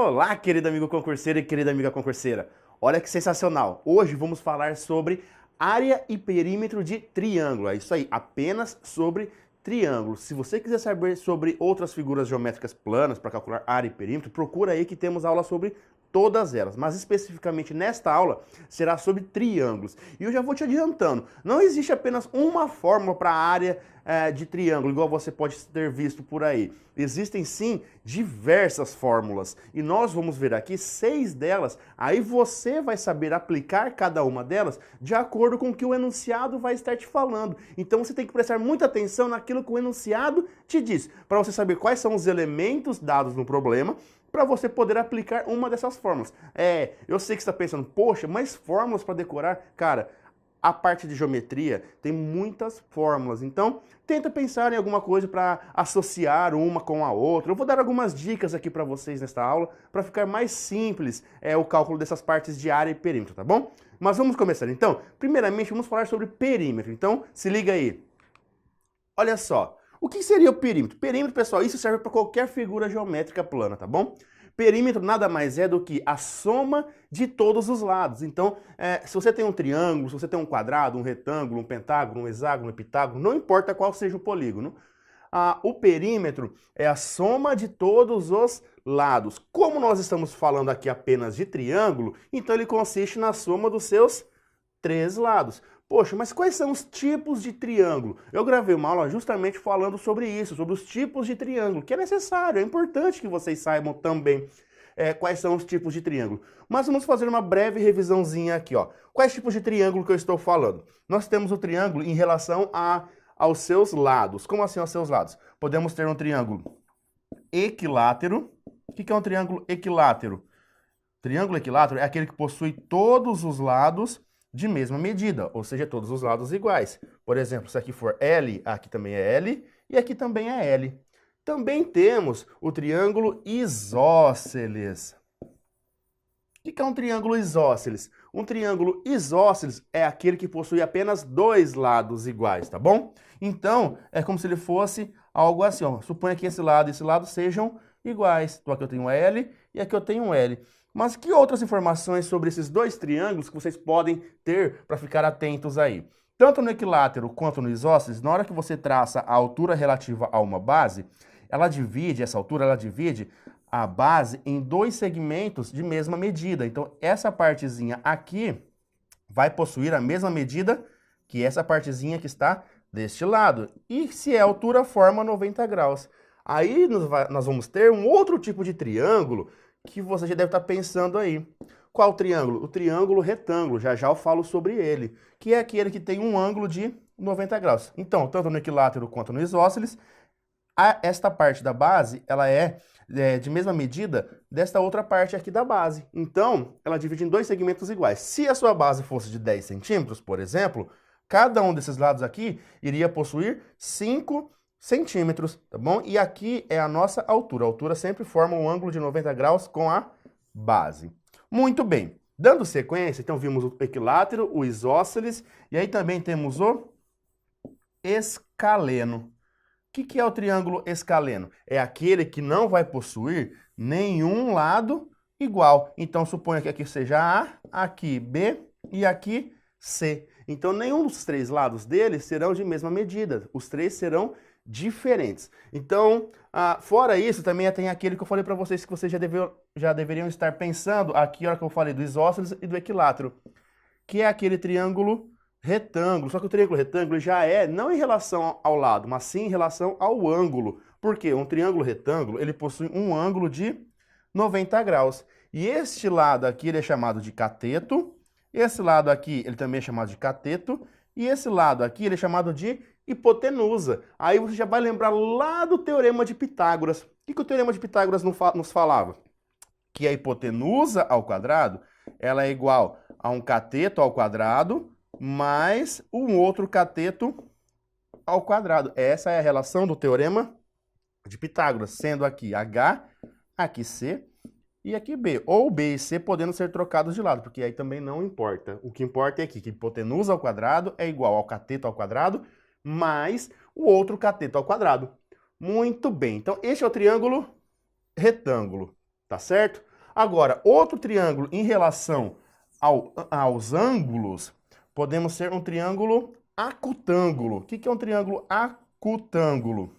Olá, querido amigo concurseiro e querida amiga concurseira. Olha que sensacional. Hoje vamos falar sobre área e perímetro de triângulo. É isso aí, apenas sobre triângulo. Se você quiser saber sobre outras figuras geométricas planas para calcular área e perímetro, procura aí que temos aula sobre todas elas, mas especificamente nesta aula será sobre triângulos. E eu já vou te adiantando, não existe apenas uma fórmula para a área de triângulo, igual você pode ter visto por aí. Existem sim diversas fórmulas e nós vamos ver aqui 6 delas, aí você vai saber aplicar cada uma delas de acordo com o que o enunciado vai estar te falando. Então você tem que prestar muita atenção naquilo que o enunciado te diz, para você saber quais são os elementos dados no problema, para você poder aplicar uma dessas fórmulas. Eu sei que você está pensando, poxa, mas fórmulas para decorar? Cara, a parte de geometria tem muitas fórmulas, então tenta pensar em alguma coisa para associar uma com a outra. Eu vou dar algumas dicas aqui para vocês nesta aula, para ficar mais simples o cálculo dessas partes de área e perímetro, tá bom? Mas vamos começar então. Primeiramente, vamos falar sobre perímetro, então se liga aí. Olha só. O que seria o perímetro? Perímetro, pessoal, isso serve para qualquer figura geométrica plana, tá bom? Perímetro nada mais é do que a soma de todos os lados. Então, se você tem um triângulo, se você tem um quadrado, um retângulo, um pentágono, um hexágono, um epitágono, não importa qual seja o polígono, o perímetro é a soma de todos os lados. Como nós estamos falando aqui apenas de triângulo, então ele consiste na soma dos seus 3 lados. Poxa, mas quais são os tipos de triângulo? Eu gravei uma aula justamente falando sobre isso, sobre os tipos de triângulo, que é necessário, é importante que vocês saibam também quais são os tipos de triângulo. Mas vamos fazer uma breve revisãozinha aqui, ó. Quais tipos de triângulo que eu estou falando? Nós temos o triângulo em relação aos seus lados. Como assim aos seus lados? Podemos ter um triângulo equilátero. O que é um triângulo equilátero? Triângulo equilátero é aquele que possui todos os lados de mesma medida, ou seja, todos os lados iguais. Por exemplo, se aqui for L, aqui também é L, e aqui também é L. Também temos o triângulo isósceles. O que é um triângulo isósceles? Um triângulo isósceles é aquele que possui apenas 2 lados iguais, tá bom? Então, é como se ele fosse algo assim, ó. Suponha que esse lado e esse lado sejam iguais. Então aqui eu tenho L e aqui eu tenho L. Mas que outras informações sobre esses 2 triângulos que vocês podem ter para ficar atentos aí? Tanto no equilátero quanto no isósceles, na hora que você traça a altura relativa a uma base, essa altura ela divide a base em 2 segmentos de mesma medida. Então, essa partezinha aqui vai possuir a mesma medida que essa partezinha que está deste lado. E se a altura forma 90 graus. Aí nós vamos ter um outro tipo de triângulo que você já deve estar pensando aí. Qual triângulo? O triângulo retângulo, já já eu falo sobre ele, que é aquele que tem um ângulo de 90 graus. Então, tanto no equilátero quanto no isósceles, esta parte da base, ela é de mesma medida desta outra parte aqui da base. Então, ela divide em 2 segmentos iguais. Se a sua base fosse de 10 centímetros, por exemplo, cada um desses lados aqui iria possuir 5 centímetros, tá bom? E aqui é a nossa altura. A altura sempre forma um ângulo de 90 graus com a base. Muito bem. Dando sequência, então vimos o equilátero, o isósceles, e aí também temos o escaleno. O que é o triângulo escaleno? É aquele que não vai possuir nenhum lado igual. Então, suponha que aqui seja A, aqui B e aqui C. Então, nenhum dos 3 lados dele serão de mesma medida. Os 3 serão diferentes. Então, fora isso, também tem aquele que eu falei para vocês que vocês já deveriam estar pensando aqui, na hora que eu falei do isósceles e do equilátero, que é aquele triângulo retângulo. Só que o triângulo retângulo já é não em relação ao lado, mas sim em relação ao ângulo. Por quê? Um triângulo retângulo, ele possui um ângulo de 90 graus. E este lado aqui ele é chamado de cateto, esse lado aqui ele também é chamado de cateto, e esse lado aqui ele é chamado de hipotenusa. Aí você já vai lembrar lá do Teorema de Pitágoras. O que o Teorema de Pitágoras nos falava? Que a hipotenusa ao quadrado, ela é igual a um cateto ao quadrado mais um outro cateto ao quadrado. Essa é a relação do Teorema de Pitágoras, sendo aqui H, aqui C e aqui B. Ou B e C podendo ser trocados de lado, porque aí também não importa. O que importa é aqui que hipotenusa ao quadrado é igual ao cateto ao quadrado mais o outro cateto ao quadrado. Muito bem. Então, este é o triângulo retângulo, tá certo? Agora, outro triângulo em relação aos ângulos, podemos ter um triângulo acutângulo. O que é um triângulo acutângulo?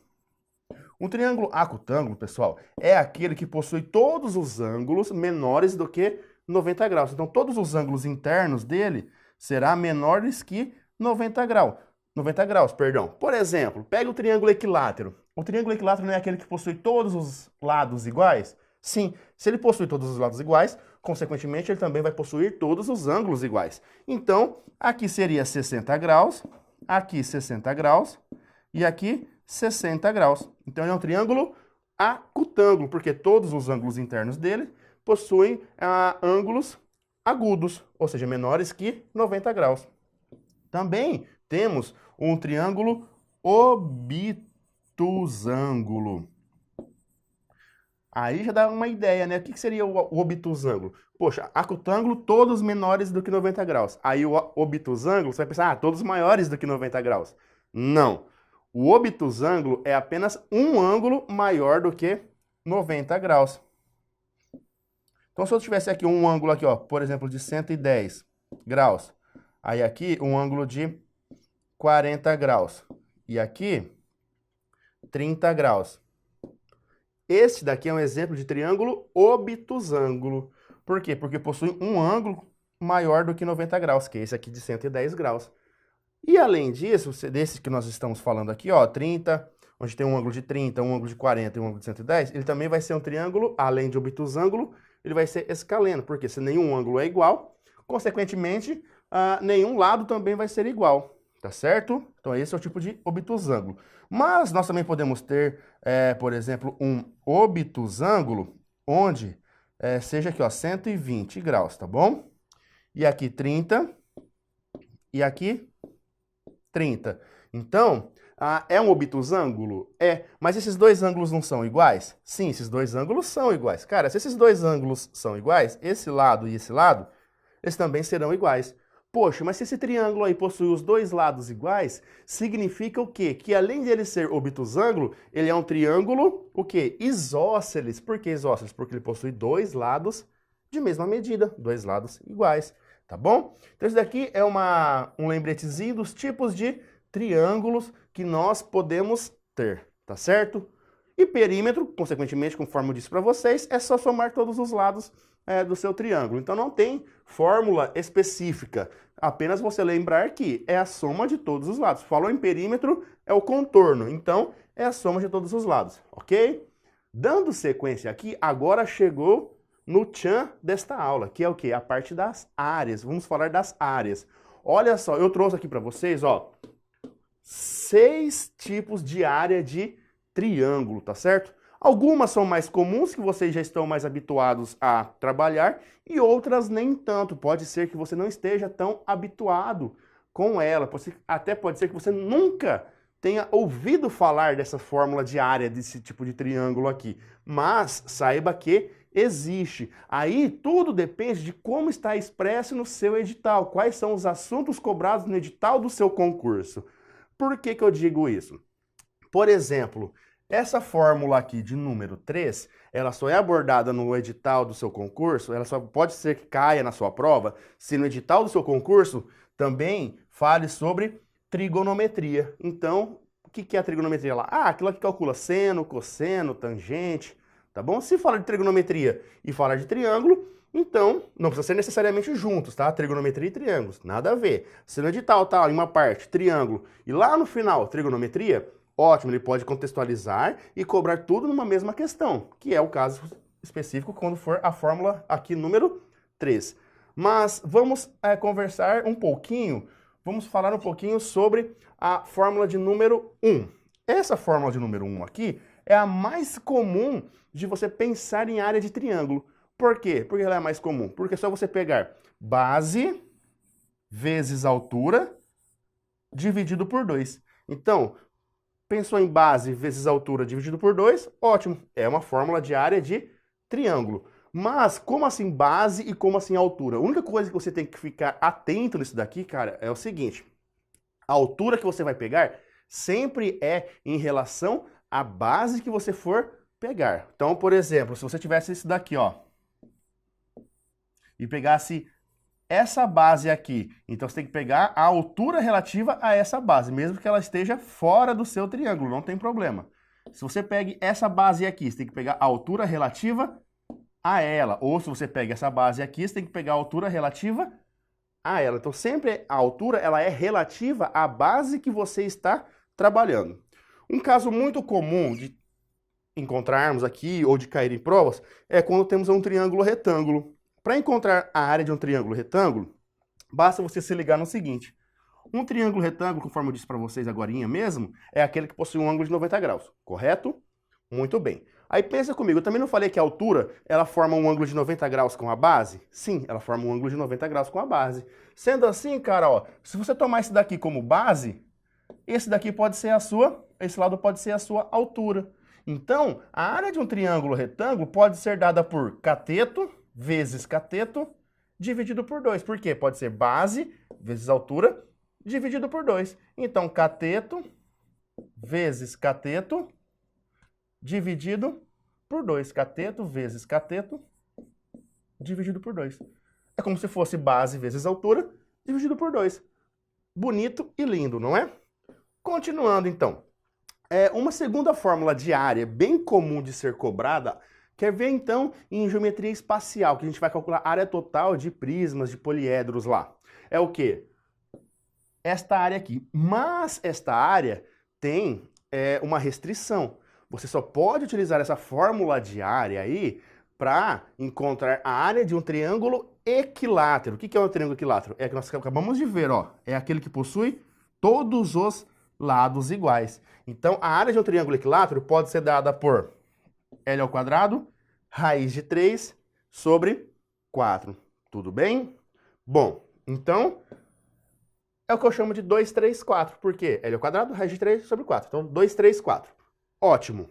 Um triângulo acutângulo, pessoal, é aquele que possui todos os ângulos menores do que 90 graus. Então, todos os ângulos internos dele serão menores que 90 graus. 90 graus, perdão. Por exemplo, pega o triângulo equilátero. O triângulo equilátero não é aquele que possui todos os lados iguais? Sim, se ele possui todos os lados iguais, consequentemente, ele também vai possuir todos os ângulos iguais. Então, aqui seria 60 graus, aqui 60 graus e aqui 60 graus. Então, ele é um triângulo acutângulo, porque todos os ângulos internos dele possuem ângulos agudos, ou seja, menores que 90 graus. Também temos um triângulo obtusângulo. Aí já dá uma ideia, né? O que seria o obtusângulo? Poxa, acutângulo, todos menores do que 90 graus. Aí o obtusângulo, você vai pensar, todos maiores do que 90 graus. Não. O obtusângulo é apenas um ângulo maior do que 90 graus. Então, se eu tivesse aqui um ângulo aqui, ó, por exemplo, de 110 graus, aí aqui um ângulo de 40 graus e aqui 30 graus. Esse daqui é um exemplo de triângulo obtusângulo. Por quê? Porque possui um ângulo maior do que 90 graus, que é esse aqui de 110 graus. E além disso, desse que nós estamos falando aqui, ó, 30, onde tem um ângulo de 30, um ângulo de 40 e um ângulo de 110, ele também vai ser um triângulo, além de obtusângulo, ele vai ser escaleno, porque se nenhum ângulo é igual, consequentemente, nenhum lado também vai ser igual. Tá certo? Então esse é o tipo de obtusângulo. Mas nós também podemos ter, por exemplo, um obtusângulo onde seja aqui, ó, 120 graus, tá bom? E aqui 30 e aqui 30. Então, é um obtusângulo? É. Mas esses dois ângulos não são iguais? Sim, esses dois ângulos são iguais. Cara, se esses dois ângulos são iguais, esse lado e esse lado, eles também serão iguais. Poxa, mas se esse triângulo aí possui os dois lados iguais, significa o quê? Que além de ele ser obtusângulo, ele é um triângulo, o quê? Isósceles. Por que isósceles? Porque ele possui dois lados de mesma medida, dois lados iguais, tá bom? Então esse daqui é um lembretezinho dos tipos de triângulos que nós podemos ter, tá certo? E perímetro, consequentemente, conforme eu disse para vocês, é só somar todos os lados do seu triângulo. Então não tem fórmula específica, apenas você lembrar que é a soma de todos os lados. Falou em perímetro, é o contorno, então é a soma de todos os lados, ok? Dando sequência aqui, agora chegou no tchan desta aula, que é o quê? A parte das áreas. Vamos falar das áreas. Olha só, eu trouxe aqui para vocês, ó, 6 tipos de área de triângulo, tá certo? Algumas são mais comuns, que vocês já estão mais habituados a trabalhar, e outras nem tanto. Pode ser que você não esteja tão habituado com ela. Até pode ser que você nunca tenha ouvido falar dessa fórmula de área, desse tipo de triângulo aqui. Mas saiba que existe. Aí tudo depende de como está expresso no seu edital. Quais são os assuntos cobrados no edital do seu concurso. Por que eu digo isso? Por exemplo, essa fórmula aqui de número 3, ela só é abordada no edital do seu concurso, ela só pode ser que caia na sua prova, se no edital do seu concurso também fale sobre trigonometria. Então, o que é a trigonometria lá? Aquilo que calcula seno, cosseno, tangente, tá bom? Se falar de trigonometria e falar de triângulo, então não precisa ser necessariamente juntos, tá? Trigonometria e triângulos, nada a ver. Se no edital tá em uma parte triângulo e lá no final trigonometria, ótimo, ele pode contextualizar e cobrar tudo numa mesma questão, que é o caso específico quando for a fórmula aqui número 3. Mas vamos conversar um pouquinho, vamos falar um pouquinho sobre a fórmula de número 1. Essa fórmula de número 1 aqui é a mais comum de você pensar em área de triângulo. Por quê? Porque ela é mais comum. Porque é só você pegar base vezes altura dividido por 2. Então, pensou em base vezes altura dividido por 2, ótimo. É uma fórmula de área de triângulo. Mas como assim base e como assim altura? A única coisa que você tem que ficar atento nisso daqui, cara, é o seguinte. A altura que você vai pegar sempre é em relação à base que você for pegar. Então, por exemplo, se você tivesse isso daqui, ó, e pegasse essa base aqui, então você tem que pegar a altura relativa a essa base, mesmo que ela esteja fora do seu triângulo, não tem problema. Se você pega essa base aqui, você tem que pegar a altura relativa a ela, ou se você pega essa base aqui, você tem que pegar a altura relativa a ela. Então sempre a altura ela é relativa à base que você está trabalhando. Um caso muito comum de encontrarmos aqui ou de cair em provas é quando temos um triângulo retângulo. Para encontrar a área de um triângulo retângulo, basta você se ligar no seguinte. Um triângulo retângulo, conforme eu disse para vocês agorinha mesmo, é aquele que possui um ângulo de 90 graus, correto? Muito bem. Aí pensa comigo, eu também não falei que a altura, ela forma um ângulo de 90 graus com a base? Sim, ela forma um ângulo de 90 graus com a base. Sendo assim, cara, ó, se você tomar esse daqui como base, esse daqui pode ser esse lado pode ser a sua altura. Então, a área de um triângulo retângulo pode ser dada por cateto vezes cateto dividido por 2. Por quê? Pode ser base vezes altura dividido por 2. Então, cateto vezes cateto dividido por 2. Cateto vezes cateto dividido por 2. É como se fosse base vezes altura dividido por 2. Bonito e lindo, não é? Continuando, então. Uma segunda fórmula de área bem comum de ser cobrada, quer ver, então, em geometria espacial, que a gente vai calcular a área total de prismas, de poliedros lá. É o quê? Esta área aqui. Mas esta área tem uma restrição. Você só pode utilizar essa fórmula de área aí para encontrar a área de um triângulo equilátero. O que é um triângulo equilátero? É que nós acabamos de ver, ó. É aquele que possui todos os lados iguais. Então, a área de um triângulo equilátero pode ser dada por L ao quadrado, raiz de 3 sobre 4. Tudo bem? Bom, então, é o que eu chamo de 2, 3, 4. Por quê? L ao quadrado, raiz de 3 sobre 4. Então, 2, 3, 4. Ótimo.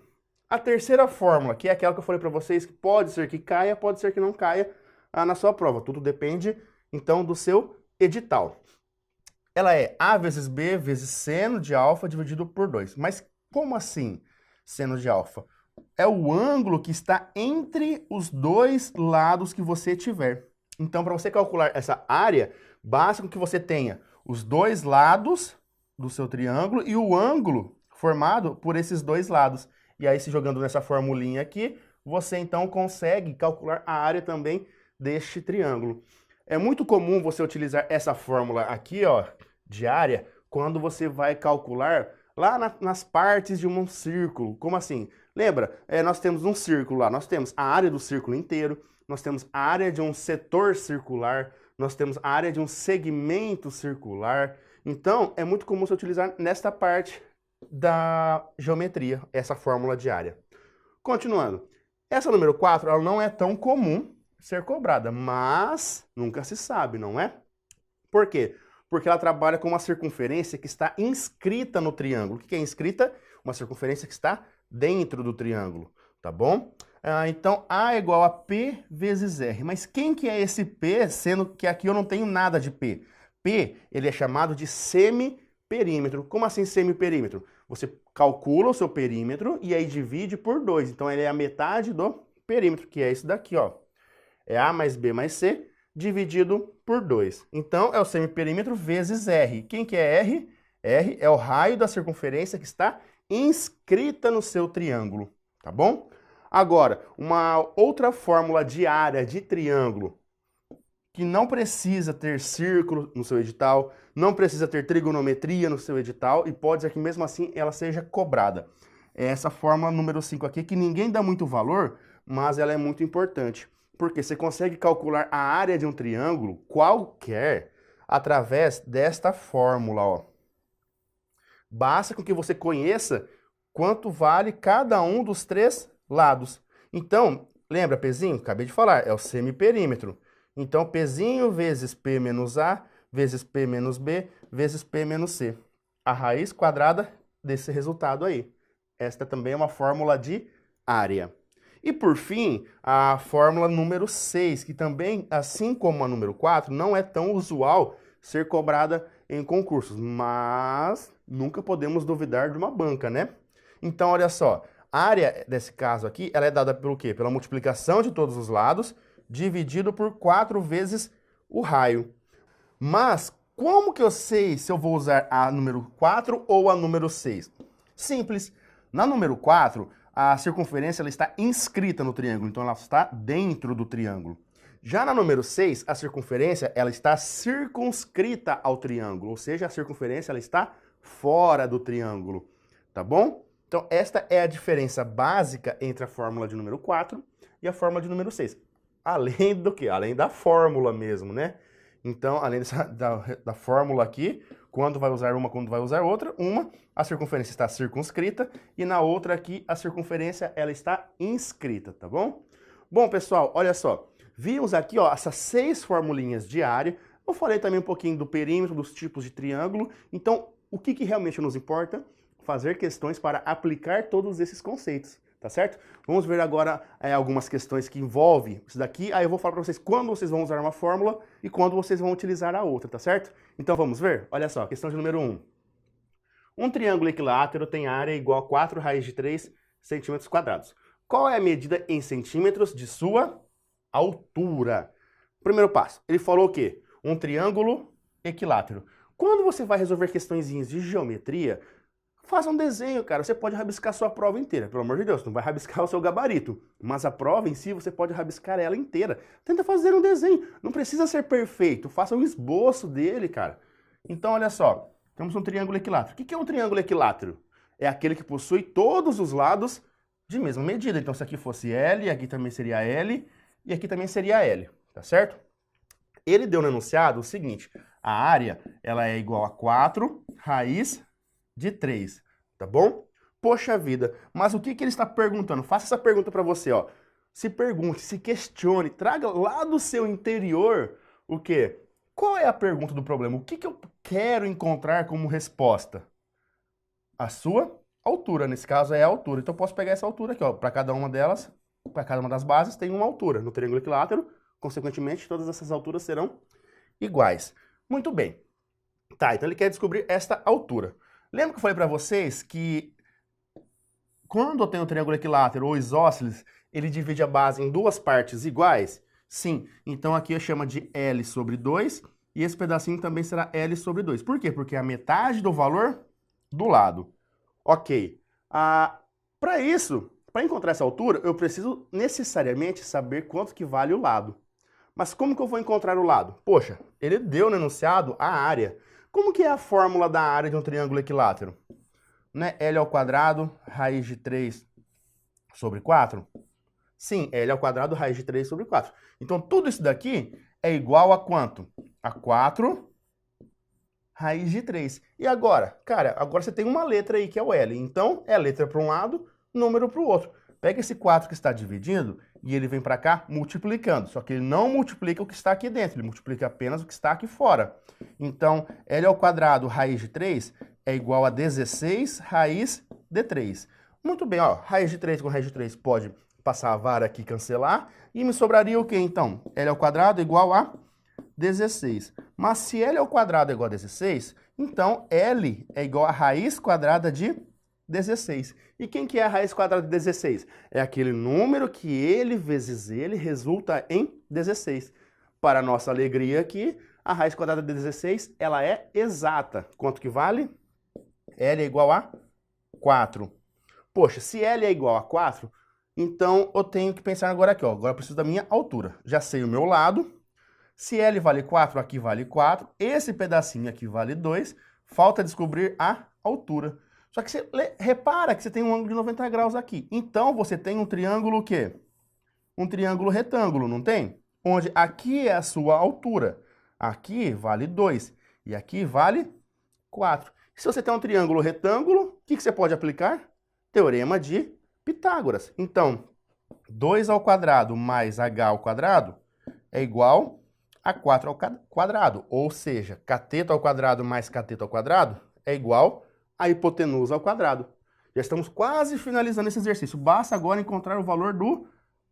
A terceira fórmula, que é aquela que eu falei para vocês, que pode ser que caia, pode ser que não caia na sua prova. Tudo depende, então, do seu edital. Ela é A vezes B vezes seno de alfa dividido por 2. Mas como assim, seno de alfa? É o ângulo que está entre os dois lados que você tiver. Então, para você calcular essa área, basta que você tenha os dois lados do seu triângulo e o ângulo formado por esses dois lados. E aí, se jogando nessa formulinha aqui, você então consegue calcular a área também deste triângulo. É muito comum você utilizar essa fórmula aqui, ó, de área, quando você vai calcular lá nas partes de um círculo. Como assim? Lembra? Nós temos um círculo lá, nós temos a área do círculo inteiro, nós temos a área de um setor circular, nós temos a área de um segmento circular. Então, é muito comum você utilizar nesta parte da geometria, essa fórmula de área. Continuando. Essa número 4, ela não é tão comum ser cobrada, mas nunca se sabe, não é? Por quê? Porque ela trabalha com uma circunferência que está inscrita no triângulo. O que é inscrita? Uma circunferência que está dentro do triângulo, tá bom? Então, A é igual a P vezes R. Mas quem que é esse P, sendo que aqui eu não tenho nada de P? P, ele é chamado de semiperímetro. Como assim semiperímetro? Você calcula o seu perímetro e aí divide por 2. Então, ele é a metade do perímetro, que é isso daqui, ó. É A mais B mais C dividido por 2. Então, é o semiperímetro vezes R. Quem que é R? R é o raio da circunferência que está inscrita no seu triângulo, tá bom? Agora, uma outra fórmula de área de triângulo que não precisa ter círculo no seu edital, não precisa ter trigonometria no seu edital e pode ser que mesmo assim ela seja cobrada. É essa fórmula número 5 aqui que ninguém dá muito valor, mas ela é muito importante. Porque você consegue calcular a área de um triângulo qualquer através desta fórmula, ó. Basta com que você conheça quanto vale cada um dos 3 lados. Então, lembra, Pzinho? Acabei de falar, é o semiperímetro. Então, Pzinho vezes P menos A, vezes P menos B, vezes P menos C. A raiz quadrada desse resultado aí. Esta também é uma fórmula de área. E por fim, a fórmula número 6, que também, assim como a número 4, não é tão usual ser cobrada em concursos, mas nunca podemos duvidar de uma banca, né? Então, olha só, a área desse caso aqui, ela é dada pelo quê? Pela multiplicação de todos os lados dividido por 4 vezes o raio. Mas como que eu sei se eu vou usar a número 4 ou a número 6? Simples. Na número 4, a circunferência ela está inscrita no triângulo, então ela está dentro do triângulo. Já na número 6, a circunferência ela está circunscrita ao triângulo, ou seja, a circunferência ela está fora do triângulo, tá bom? Então esta é a diferença básica entre a fórmula de número 4 e a fórmula de número 6. Além do que? Além da fórmula mesmo, né? Então, além da fórmula aqui, quando vai usar uma, quando vai usar outra, a circunferência está circunscrita, e na outra aqui, a circunferência, ela está inscrita, tá bom? Bom, pessoal, olha só, vimos aqui, ó, essas 6 formulinhas de área, eu falei também um pouquinho do perímetro, dos tipos de triângulo, então, o que realmente nos importa? Fazer questões para aplicar todos esses conceitos. Tá certo? Vamos ver agora algumas questões que envolvem isso daqui, aí eu vou falar para vocês quando vocês vão usar uma fórmula e quando vocês vão utilizar a outra, tá certo? Então vamos ver? Olha só, questão de número 1. Um triângulo equilátero tem área igual a 4 raiz de 3 centímetros quadrados. Qual é a medida em centímetros de sua altura? Primeiro passo, ele falou o quê? Um triângulo equilátero. Quando você vai resolver questõezinhas de geometria, faça um desenho, cara. Você pode rabiscar sua prova inteira. Pelo amor de Deus, não vai rabiscar o seu gabarito. Mas a prova em si, você pode rabiscar ela inteira. Tenta fazer um desenho. Não precisa ser perfeito. Faça um esboço dele, cara. Então, olha só. Temos um triângulo equilátero. O que é um triângulo equilátero? É aquele que possui todos os lados de mesma medida. Então, se aqui fosse L, aqui também seria L, e aqui também seria L. Tá certo? Ele deu no enunciado o seguinte. A área, ela é igual a 4 raiz de 3, tá bom? Poxa vida, mas o que ele está perguntando? Faça essa pergunta para você, ó. Se pergunte, se questione, traga lá do seu interior o quê? Qual é a pergunta do problema? O que eu quero encontrar como resposta? A sua altura, nesse caso é a altura. Então eu posso pegar essa altura aqui, ó. Para cada uma delas, para cada uma das bases tem uma altura. No triângulo equilátero, consequentemente, todas essas alturas serão iguais. Muito bem. Tá, então ele quer descobrir esta altura. Lembra que eu falei para vocês que quando eu tenho um triângulo equilátero ou isósceles, ele divide a base em 2 partes iguais? Sim, então aqui eu chamo de L sobre 2 e esse pedacinho também será L sobre 2. Por quê? Porque é a metade do valor do lado. Ok. Para isso, para encontrar essa altura, eu preciso necessariamente saber quanto que vale o lado. Mas como que eu vou encontrar o lado? Poxa, ele deu no enunciado a área. Como que é a fórmula da área de um triângulo equilátero? Né? L ao quadrado, raiz de 3 sobre 4? Sim, L ao quadrado, raiz de 3 sobre 4. Então, tudo isso daqui é igual a quanto? A 4 raiz de 3. E agora? Cara, agora você tem uma letra aí que é o L. Então, é letra para um lado, número para o outro. Pega esse 4 que está dividindo e ele vem para cá multiplicando. Só que ele não multiplica o que está aqui dentro, ele multiplica apenas o que está aqui fora. Então, L ao quadrado raiz de 3 é igual a 16 raiz de 3. Muito bem, ó, raiz de 3 com raiz de 3 pode passar a vara aqui e cancelar. E me sobraria o quê, então? L ao quadrado é igual a 16. Mas se L ao quadrado é igual a 16, então L é igual a raiz quadrada de 16. E quem que é a raiz quadrada de 16? É aquele número que ele vezes ele resulta em 16. Para nossa alegria aqui, a raiz quadrada de 16, ela é exata. Quanto que vale? L é igual a 4. Poxa, se L é igual a 4, então eu tenho que pensar agora aqui, ó. Agora eu preciso da minha altura. Já sei o meu lado. Se L vale 4, aqui vale 4. Esse pedacinho aqui vale 2. Falta descobrir a altura. Só que você repara que você tem um ângulo de 90 graus aqui. Então, você tem um triângulo o quê? Um triângulo retângulo, não tem? Onde aqui é a sua altura. Aqui vale 2 e aqui vale 4. Se você tem um triângulo retângulo, o que você pode aplicar? Teorema de Pitágoras. Então, 2 ao quadrado mais h ao quadrado é igual a 4 ao quadrado. Ou seja, cateto ao quadrado mais cateto ao quadrado é igual a hipotenusa ao quadrado. Já estamos quase finalizando esse exercício. Basta agora encontrar o valor do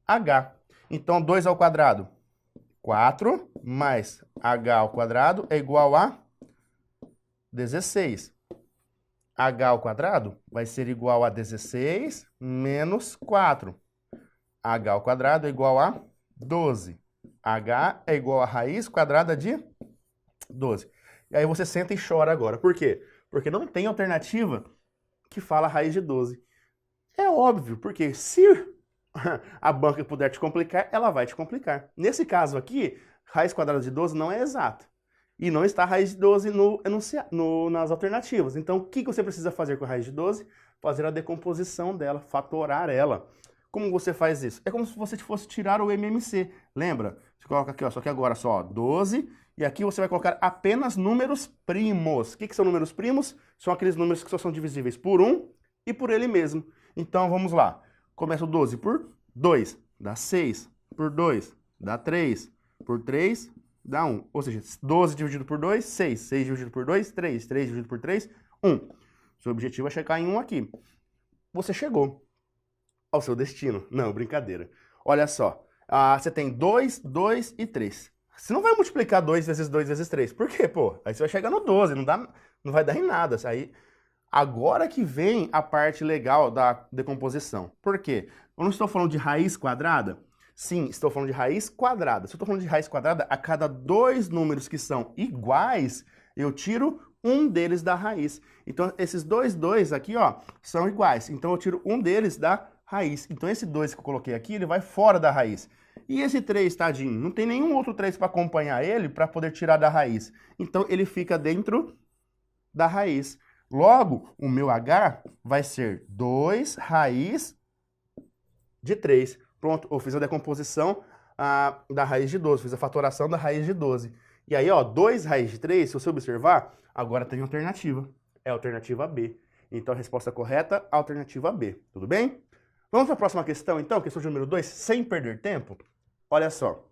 h. Então, 2 ao quadrado, 4, mais h ao quadrado é igual a 16. H ao quadrado vai ser igual a 16 menos 4. H ao quadrado é igual a 12. h é igual a raiz quadrada de 12. E aí você senta e chora agora. Por quê? Porque não tem alternativa que fala raiz de 12. É óbvio, porque se a banca puder te complicar, ela vai te complicar. Nesse caso aqui, raiz quadrada de 12 não é exato. E não está a raiz de 12 nas alternativas. Então, o que você precisa fazer com a raiz de 12? Fazer a decomposição dela, fatorar ela. Como você faz isso? É como se você fosse tirar o MMC. Lembra? Você coloca aqui, ó, só que agora só ó, 12, e aqui você vai colocar apenas números primos. O que são números primos? São aqueles números que só são divisíveis por 1 e por ele mesmo. Então, vamos lá. Começa o 12 por 2, dá 6. Por 2, dá 3. Por 3, dá 1. Ou seja, 12 dividido por 2, 6. 6 dividido por 2, 3. 3 dividido por 3, 1. Seu objetivo é chegar em 1 aqui. Você chegou ao seu destino. Não, brincadeira. Olha só. Você tem 2, 2 e 3. Você não vai multiplicar 2 vezes 2 vezes 3. Por quê, pô? Aí você vai chegar no 12. Não vai dar em nada. Aí, agora que vem a parte legal da decomposição. Por quê? Eu não estou falando de raiz quadrada? Sim, estou falando de raiz quadrada. Se eu estou falando de raiz quadrada, a cada 2 números que são iguais, eu tiro um deles da raiz. Então, esses 2 aqui, ó, são iguais. Então, eu tiro um deles da raiz. Então, esse 2 que eu coloquei aqui, ele vai fora da raiz. E esse 3, tadinho, não tem nenhum outro 3 para acompanhar ele, para poder tirar da raiz. Então, ele fica dentro da raiz. Logo, o meu H vai ser 2 raiz de 3. Pronto, eu fiz a decomposição da raiz de 12, fiz a fatoração da raiz de 12. E aí, ó, 2 raiz de 3, se você observar, agora tem alternativa. É a alternativa B. Então, a resposta correta, alternativa B. Tudo bem? Vamos para a próxima questão, então, questão de número 2, sem perder tempo. Olha só.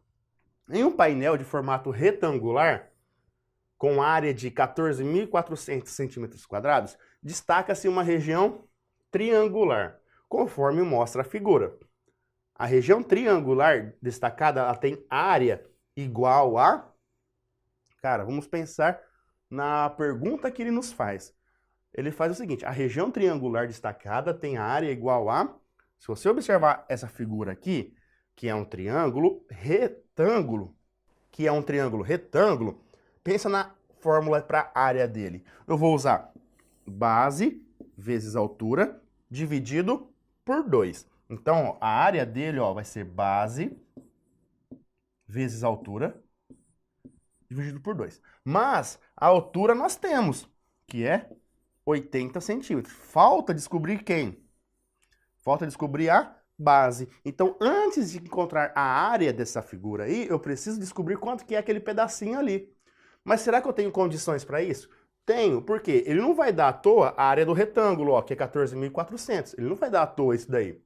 Em um painel de formato retangular, com área de 14.400 centímetros quadrados, destaca-se uma região triangular, conforme mostra a figura. A região triangular destacada, ela tem área igual a... Cara, vamos pensar na pergunta que ele nos faz. Ele faz o seguinte, a região triangular destacada tem área igual a... Se você observar essa figura aqui, que é um triângulo retângulo, pensa na fórmula para a área dele. Eu vou usar base vezes altura dividido por 2. Então, ó, a área dele ó, vai ser base vezes altura dividido por 2. Mas a altura nós temos, que é 80 centímetros. Falta descobrir quem? Falta descobrir a base. Então, antes de encontrar a área dessa figura aí, eu preciso descobrir quanto que é aquele pedacinho ali. Mas será que eu tenho condições para isso? Tenho, porque ele não vai dar à toa a área do retângulo, ó, que é 14.400. Ele não vai dar à toa isso daí.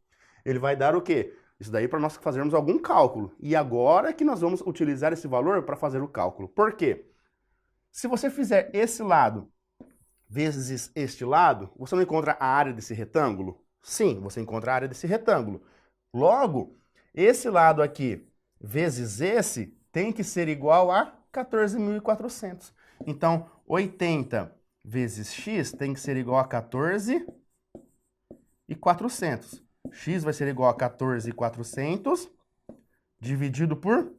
Ele vai dar o quê? Isso daí para nós fazermos algum cálculo. E agora que nós vamos utilizar esse valor para fazer o cálculo. Por quê? Se você fizer esse lado vezes este lado, você não encontra a área desse retângulo? Sim, você encontra a área desse retângulo. Logo, esse lado aqui vezes esse tem que ser igual a 14.400. Então, 80 vezes x tem que ser igual a 14.400. X vai ser igual a 14.400 dividido por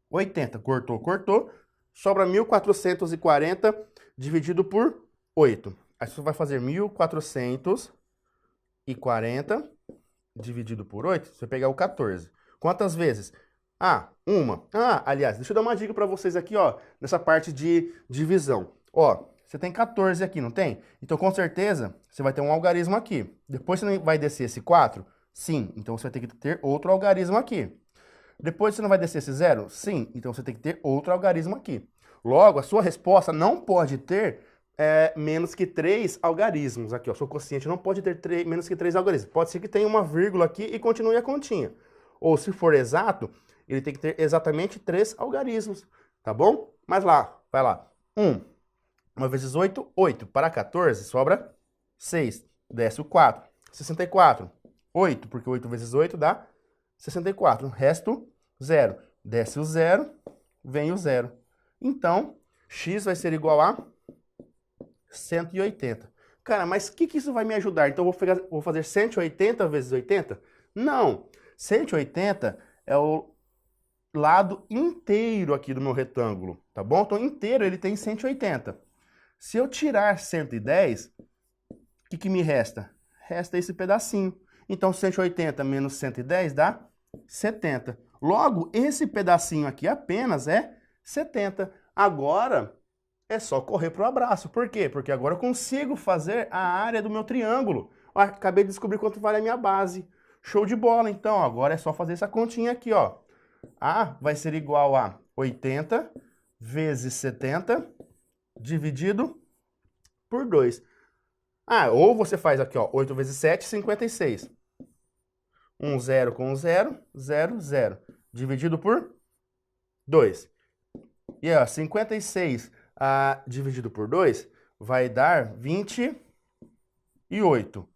80. Cortou, cortou. Sobra 1.440 dividido por 8. Aí você vai fazer 1.440 dividido por 8. Você vai pegar o 14. Quantas vezes? Uma. Aliás, deixa eu dar uma dica para vocês aqui, ó, nessa parte de divisão. Ó, você tem 14 aqui, não tem? Então, com certeza, você vai ter um algarismo aqui. Depois você não vai descer esse 4? Sim. Então, você vai ter que ter outro algarismo aqui. Depois você não vai descer esse 0? Sim. Então, você tem que ter outro algarismo aqui. Logo, a sua resposta não pode ter menos que 3 algarismos aqui, ó. Seu quociente não pode ter menos que 3 algarismos. Pode ser que tenha uma vírgula aqui e continue a continha. Ou, se for exato, ele tem que ter exatamente 3 algarismos, tá bom? Mas lá, vai lá. 1 vezes 8, 8. Para 14, sobra 6. Desce o 4. 64. 8, porque 8 vezes 8 dá 64. Resto, 0. Desce o 0, vem o 0. Então, x vai ser igual a 180. Cara, mas o que isso vai me ajudar? Então, eu vou fazer 180 vezes 80? Não. 180 é lado inteiro aqui do meu retângulo, tá bom? Então, inteiro ele tem 180. Se eu tirar 110, o que me resta? Resta esse pedacinho. Então, 180 menos 110 dá 70. Logo, esse pedacinho aqui apenas é 70. Agora, é só correr para o abraço. Por quê? Porque agora eu consigo fazer a área do meu triângulo. Ó, acabei de descobrir quanto vale a minha base. Show de bola. Então, agora é só fazer essa continha aqui, ó. A vai ser igual a 80 vezes 70 dividido por 2. Ah, ou você faz aqui, ó, 8 vezes 7, 56. 1 0 com 1 0, 0, 0. Dividido por 2. E ó, 56 dividido por 2 vai dar 28.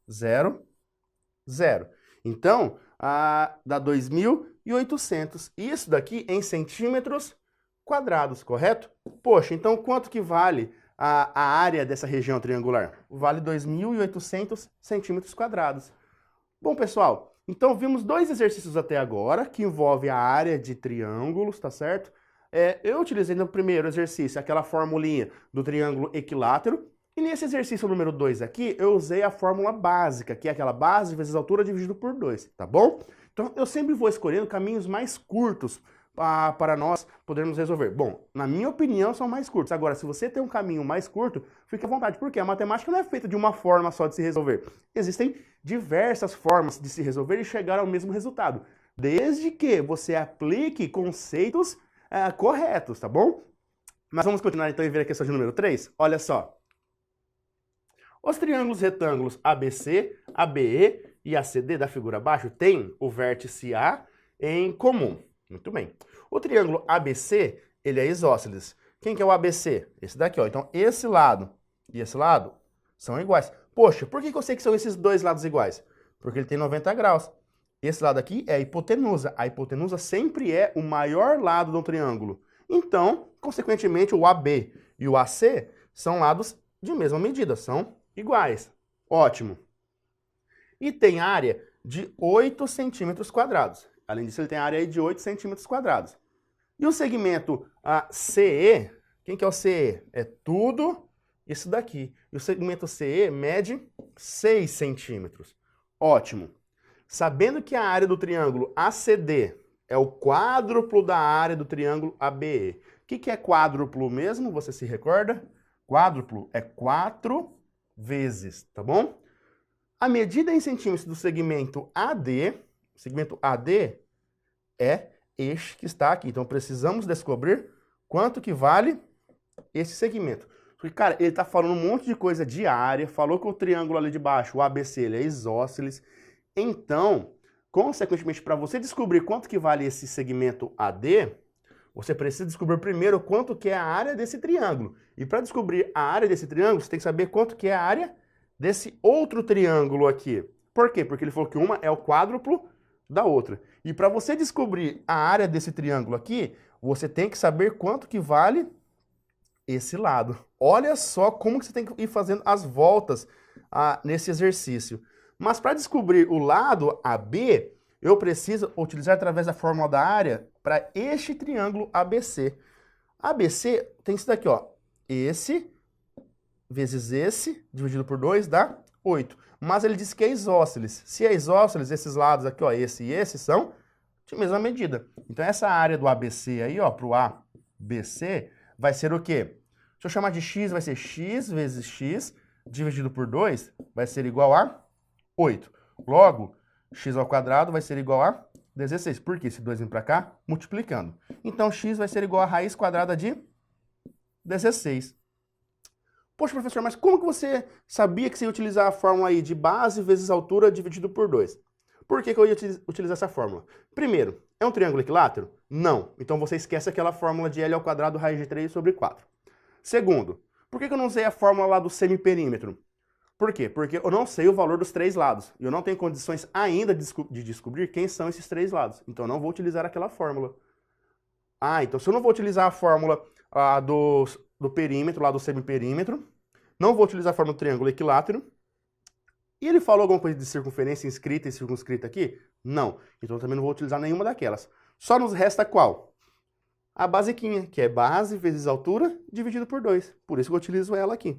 0, 0. Então, dá 2.800. Isso daqui em centímetros quadrados, correto? Poxa, então quanto que vale a área dessa região triangular? Vale 2.800 centímetros quadrados. Bom, pessoal, então vimos dois exercícios até agora que envolvem a área de triângulos, tá certo? Eu utilizei no primeiro exercício aquela formulinha do triângulo equilátero. E nesse exercício número 2 aqui, eu usei a fórmula básica, que é aquela base vezes altura dividido por 2, tá bom? Então, eu sempre vou escolhendo caminhos mais curtos para nós podermos resolver. Bom, na minha opinião, são mais curtos. Agora, se você tem um caminho mais curto, fique à vontade, porque a matemática não é feita de uma forma só de se resolver. Existem diversas formas de se resolver e chegar ao mesmo resultado, desde que você aplique conceitos corretos, tá bom? Mas vamos continuar então e ver a questão de número 3? Olha só. Os triângulos retângulos ABC, ABE e ACD da figura abaixo têm o vértice A em comum. Muito bem. O triângulo ABC, ele é isósceles. Quem que é o ABC? Esse daqui, ó. Então, esse lado e esse lado são iguais. Poxa, por que eu sei que são esses dois lados iguais? Porque ele tem 90 graus. Esse lado aqui é a hipotenusa. A hipotenusa sempre é o maior lado do triângulo. Então, consequentemente, o AB e o AC são lados de mesma medida, são iguais. Ótimo. E tem área de 8 centímetros quadrados. Além disso, ele tem área aí de 8 centímetros quadrados. E o segmento CE, quem que é o CE? É tudo isso daqui. E o segmento CE mede 6 centímetros. Ótimo. Sabendo que a área do triângulo ACD é o quádruplo da área do triângulo ABE. O que é quádruplo mesmo? Você se recorda? Quádruplo é 4 vezes, tá bom? A medida em centímetros do segmento AD é este que está aqui. Então, precisamos descobrir quanto que vale esse segmento. Porque, cara, ele está falando um monte de coisa de área, falou que o triângulo ali de baixo, o ABC, ele é isósceles. Então, consequentemente, para você descobrir quanto que vale esse segmento AD, você precisa descobrir primeiro quanto que é a área desse triângulo. E para descobrir a área desse triângulo, você tem que saber quanto que é a área desse outro triângulo aqui. Por quê? Porque ele falou que uma é o quádruplo da outra. E para você descobrir a área desse triângulo aqui, você tem que saber quanto que vale esse lado. Olha só como que você tem que ir fazendo as voltas nesse exercício. Mas para descobrir o lado AB, eu preciso utilizar através da fórmula da área para este triângulo ABC. ABC tem isso daqui, ó. Esse vezes esse, dividido por 2, dá 8. Mas ele disse que é isósceles. Se é isósceles, esses lados aqui, ó, esse e esse, são de mesma medida. Então, essa área do ABC aí, ó, para o ABC, vai ser o quê? Se eu chamar de x, vai ser x vezes x, dividido por 2, vai ser igual a 8. Logo, x ao quadrado vai ser igual a 16. Por quê? Esse 2 vem para cá, multiplicando. Então, x vai ser igual a raiz quadrada de 16. Poxa, professor, mas como que você sabia que você ia utilizar a fórmula aí de base vezes altura dividido por 2? Por que eu ia utilizar essa fórmula? Primeiro, é um triângulo equilátero? Não. Então você esquece aquela fórmula de L ao quadrado raiz de 3 sobre 4. Segundo, por que eu não usei a fórmula lá do semiperímetro? Por quê? Porque eu não sei o valor dos três lados. E eu não tenho condições ainda de descobrir quem são esses três lados. Então eu não vou utilizar aquela fórmula. Então se eu não vou utilizar a fórmula do perímetro, lá do semiperímetro, não vou utilizar a fórmula do triângulo equilátero. E ele falou alguma coisa de circunferência inscrita e circunscrita aqui? Não. Então eu também não vou utilizar nenhuma daquelas. Só nos resta qual? A basiquinha, que é base vezes altura dividido por 2. Por isso que eu utilizo ela aqui.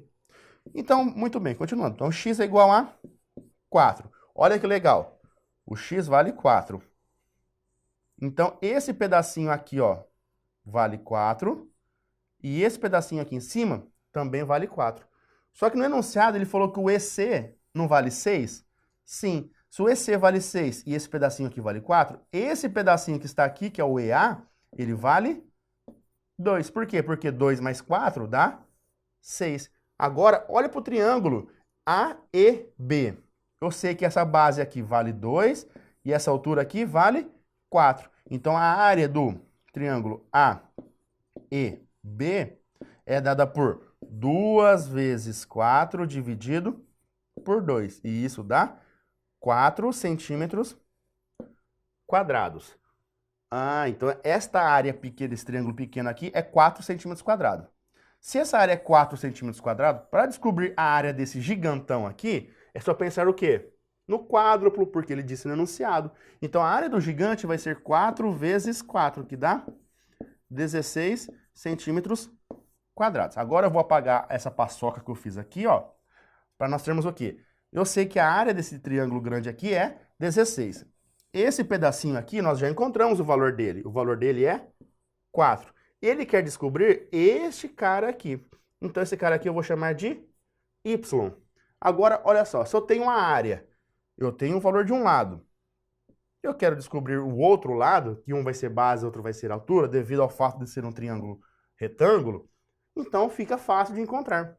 Então, muito bem, continuando. Então, x é igual a 4. Olha que legal. O x vale 4. Então, esse pedacinho aqui, ó, vale 4. E esse pedacinho aqui em cima também vale 4. Só que no enunciado ele falou que o EC não vale 6? Sim. Se o EC vale 6 e esse pedacinho aqui vale 4, esse pedacinho que está aqui, que é o EA, ele vale 2. Por quê? Porque 2 mais 4 dá 6. Agora, olha para o triângulo AEB. Eu sei que essa base aqui vale 2 e essa altura aqui vale 4. Então, a área do triângulo AEB é dada por 2 vezes 4 dividido por 2. E isso dá 4 centímetros quadrados. Ah, então esta área pequena, desse triângulo pequeno aqui, é 4 centímetros quadrados. Se essa área é 4 centímetros quadrados, para descobrir a área desse gigantão aqui, é só pensar o quê? No quádruplo, porque ele disse no enunciado. Então, a área do gigante vai ser 4 vezes 4, que dá 16 centímetros quadrados. Agora eu vou apagar essa paçoca que eu fiz aqui, ó, para nós termos o quê? Eu sei que a área desse triângulo grande aqui é 16. Esse pedacinho aqui, nós já encontramos o valor dele. O valor dele é 4. Ele quer descobrir este cara aqui. Então, esse cara aqui eu vou chamar de Y. Agora, olha só, se eu tenho uma área, eu tenho o valor de um lado. Eu quero descobrir o outro lado, que um vai ser base, outro vai ser altura, devido ao fato de ser um triângulo retângulo. Então, fica fácil de encontrar.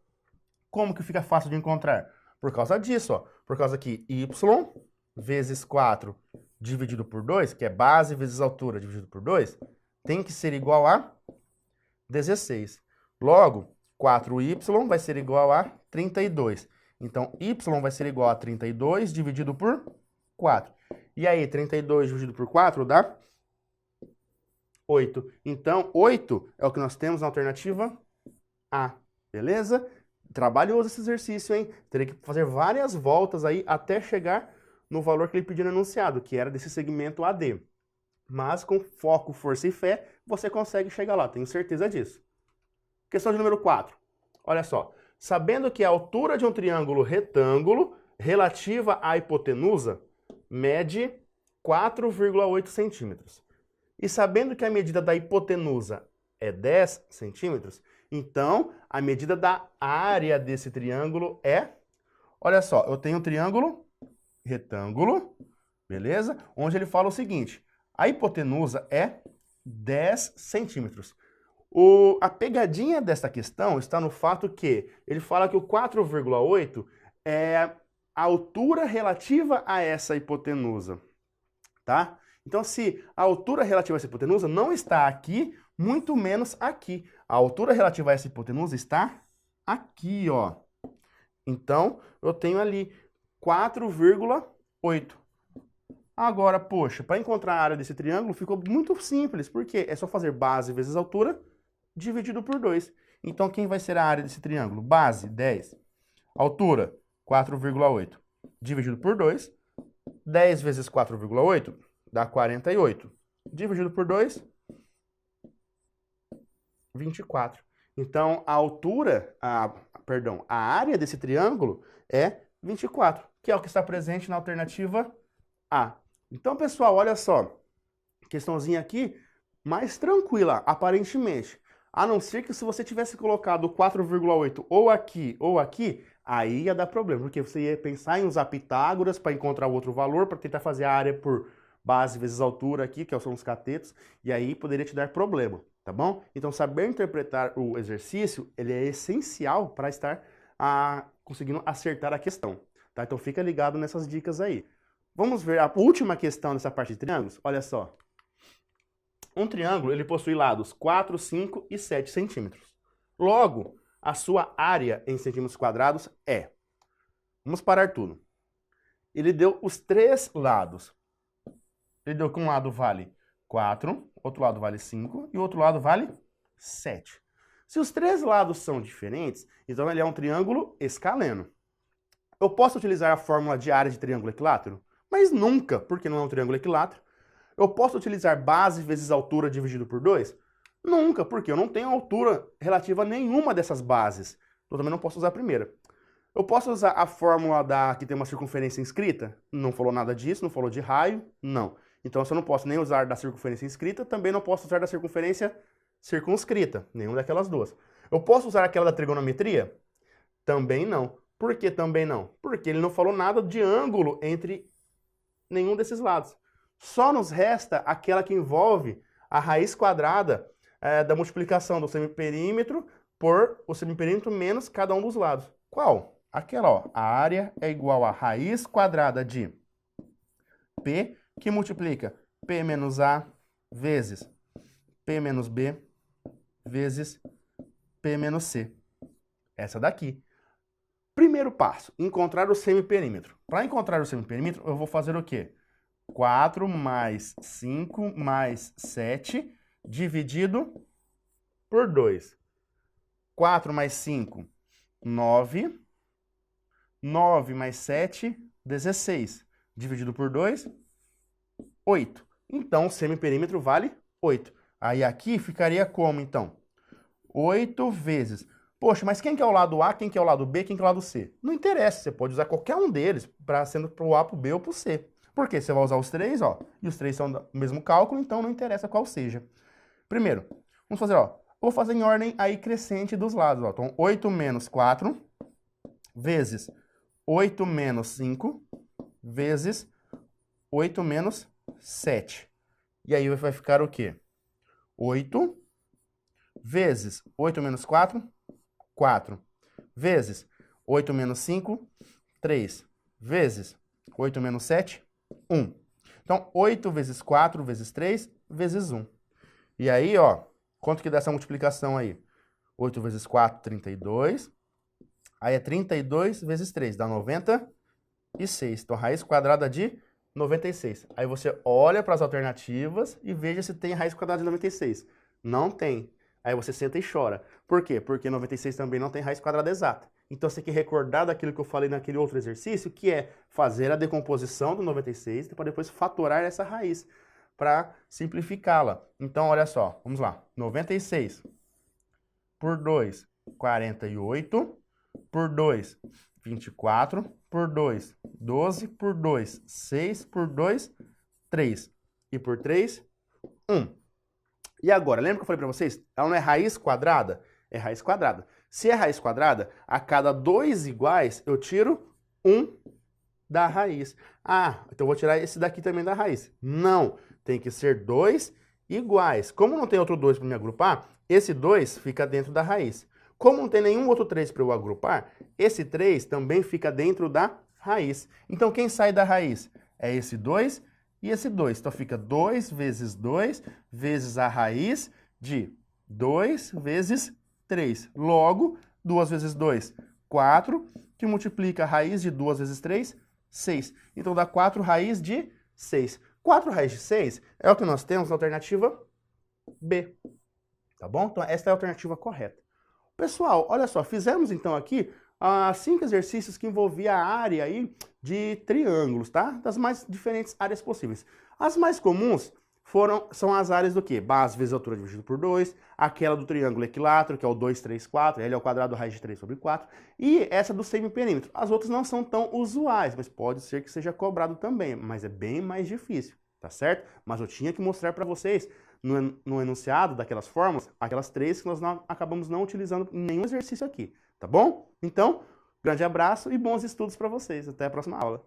Como que fica fácil de encontrar? Por causa disso, ó. Por causa que Y vezes 4 dividido por 2, que é base vezes altura dividido por 2, tem que ser igual a 16. Logo, 4y vai ser igual a 32. Então, y vai ser igual a 32 dividido por 4. E aí, 32 dividido por 4 dá 8. Então, 8 é o que nós temos na alternativa A. Beleza? Trabalhoso esse exercício, hein? Teria que fazer várias voltas aí até chegar no valor que ele pediu no enunciado, que era desse segmento AD. Mas com foco, força e fé, você consegue chegar lá, tenho certeza disso. Questão de número 4. Olha só. Sabendo que a altura de um triângulo retângulo relativa à hipotenusa mede 4,8 centímetros. E sabendo que a medida da hipotenusa é 10 centímetros, então a medida da área desse triângulo é... Olha só, eu tenho um triângulo retângulo, beleza? Onde ele fala o seguinte, a hipotenusa é 10 centímetros. A pegadinha dessa questão está no fato que ele fala que o 4,8 é a altura relativa a essa hipotenusa, tá? Então, se a altura relativa a essa hipotenusa não está aqui, muito menos aqui. A altura relativa a essa hipotenusa está aqui, ó. Então, eu tenho ali 4,8. Agora, poxa, para encontrar a área desse triângulo ficou muito simples, porque é só fazer base vezes altura dividido por 2. Então, quem vai ser a área desse triângulo? Base, 10. Altura, 4,8. Dividido por 2. 10 vezes 4,8 dá 48. Dividido por 2, 24. Então, a altura, a área desse triângulo é 24, que é o que está presente na alternativa A. Então, pessoal, olha só. Questãozinha aqui mais tranquila, aparentemente. A não ser que se você tivesse colocado 4,8 ou aqui, aí ia dar problema, porque você ia pensar em usar Pitágoras para encontrar outro valor, para tentar fazer a área por base vezes altura aqui, que são os catetos, e aí poderia te dar problema, tá bom? Então, saber interpretar o exercício, ele é essencial para estar conseguindo acertar a questão, tá? Então, fica ligado nessas dicas aí. Vamos ver a última questão dessa parte de triângulos? Olha só. Um triângulo, ele possui lados 4, 5 e 7 centímetros. Logo, a sua área em centímetros quadrados é... Vamos parar tudo. Ele deu os 3 lados. Ele deu que um lado vale 4, outro lado vale 5 e o outro lado vale 7. Se os 3 lados são diferentes, então ele é um triângulo escaleno. Eu posso utilizar a fórmula de área de triângulo equilátero? Mas nunca, porque não é um triângulo equilátero. Eu posso utilizar base vezes altura dividido por 2? Nunca, porque eu não tenho altura relativa a nenhuma dessas bases. Eu também não posso usar a primeira. Eu posso usar a fórmula que tem uma circunferência inscrita? Não falou nada disso, não falou de raio, não. Então, eu não posso nem usar da circunferência inscrita, também não posso usar da circunferência circunscrita, nenhuma daquelas duas. Eu posso usar aquela da trigonometria? Também não. Por que também não? Porque ele não falou nada de ângulo entre nenhum desses lados. Só nos resta aquela que envolve a raiz quadrada da multiplicação do semiperímetro por o semiperímetro menos cada um dos lados. Qual? Aquela, ó. A área é igual a raiz quadrada de P, que multiplica P menos A vezes P menos B vezes P menos C. Essa daqui. Primeiro passo, encontrar o semiperímetro. Para encontrar o semiperímetro, eu vou fazer o quê? 4 mais 5 mais 7 dividido por 2. 4 mais 5, 9. 9 mais 7, 16. Dividido por 2, 8. Então, o semiperímetro vale 8. Aí aqui ficaria como, então? 8 vezes... Poxa, mas quem que é o lado A, quem que é o lado B, quem que é o lado C? Não interessa, você pode usar qualquer um deles, sendo para o A, para o B ou para o C. Por quê? Você vai usar os três, ó, e os três são do mesmo cálculo, então não interessa qual seja. Primeiro, vamos fazer, ó, vou fazer em ordem aí crescente dos lados, ó. Então, 8 menos 4 vezes 8 menos 5 vezes 8 menos 7. E aí vai ficar o quê? 8 vezes 8 menos 4, 4. Vezes 8 menos 5, 3. Vezes 8 menos 7, 1. Então, 8 vezes 4 vezes 3 vezes 1. E aí, ó, quanto que dá essa multiplicação aí? 8 vezes 4, 32. Aí é 32 vezes 3, dá 96. Então, raiz quadrada de 96. Aí você olha para as alternativas e veja se tem raiz quadrada de 96. Não tem. Aí você senta e chora. Por quê? Porque 96 também não tem raiz quadrada exata. Então você tem que recordar daquilo que eu falei naquele outro exercício, que é fazer a decomposição do 96 para depois fatorar essa raiz, para simplificá-la. Então, olha só, vamos lá. 96 por 2, 48, por 2, 24, por 2, 12, por 2, 6, por 2, 3. E por 3, 1. E agora, lembra que eu falei para vocês? Ela não é raiz quadrada? É raiz quadrada. Se é raiz quadrada, a cada 2 iguais, eu tiro 1 da raiz. Ah, então eu vou tirar esse daqui também da raiz. Não, tem que ser 2 iguais. Como não tem outro 2 para me agrupar, esse 2 fica dentro da raiz. Como não tem nenhum outro 3 para eu agrupar, esse 3 também fica dentro da raiz. Então, quem sai da raiz? É esse 2 e esse 2. Então, fica 2 vezes 2 vezes a raiz de 2 vezes 3. Logo, 2 vezes 2, 4, que multiplica a raiz de 2 vezes 3, 6. Então, dá 4 raiz de 6. 4 raiz de 6 é o que nós temos na alternativa B. Tá bom? Então, essa é a alternativa correta. Pessoal, olha só, fizemos então aqui 5 exercícios que envolviam a área aí de triângulos, tá? Das mais diferentes áreas possíveis. As mais comuns são as áreas do quê? Base vezes altura dividido por 2, aquela do triângulo equilátero, que é o 2, 3, 4, L ao quadrado raiz de 3 sobre 4, e essa do semiperímetro. As outras não são tão usuais, mas pode ser que seja cobrado também, mas é bem mais difícil, tá certo? Mas eu tinha que mostrar para vocês, no enunciado daquelas fórmulas, aquelas 3 que nós acabamos não utilizando em nenhum exercício aqui, tá bom? Então, grande abraço e bons estudos para vocês. Até a próxima aula.